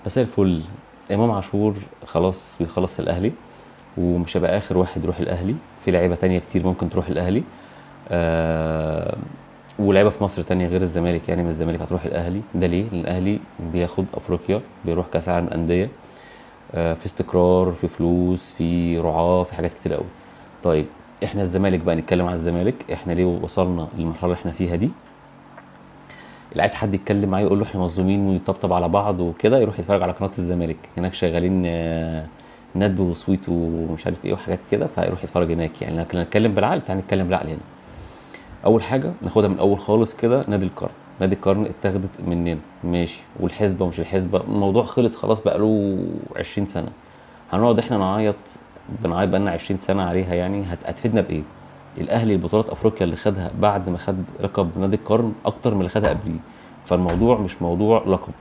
مساء الفل. امام عاشور خلاص بيخلص الاهلي، ومش هيبقى اخر واحد يروح الاهلي، في لعيبه تانية كتير ممكن تروح الاهلي. آه ولاعيبه في مصر تانية غير الزمالك، يعني من الزمالك هتروح الاهلي. ده ليه؟ لان الاهلي بياخد افريقيا، بيروح كاس العالم الانديه. في استقرار، في فلوس، في رعاه، في حاجات كتير قوي. طيب، احنا الزمالك بقى، نتكلم عن الزمالك. احنا ليه وصلنا للمرحله اللي احنا فيها دي؟ اللي عايز حد يتكلم معاه يقول له احنا مظلومين ويطبطب على بعض وكده، يروح يتفرج على قناه الزمالك. هناك شغالين ندب وسويت ومش عارف ايه وحاجات كده، فيروح يتفرج هناك. يعني لكن نتكلم بالعقل، تعالى نتكلم بالعقل هنا. اول حاجه ناخدها من الاول خالص كده، نادي القرن. نادي القرن اتاخدت مننا، ماشي، والحسبه ومش الحسبه، الموضوع خلص خلاص، بقاله 20 سنه. هنقعد احنا نعيط؟ بنعيط بقالنا 20 سنه عليها، يعني هتفيدنا بايه؟ الاهلي البطولات افريقيا اللي خدها بعد ما خد لقب نادي القرن اكتر من اللي خدها قبليه. فالموضوع مش موضوع لقب.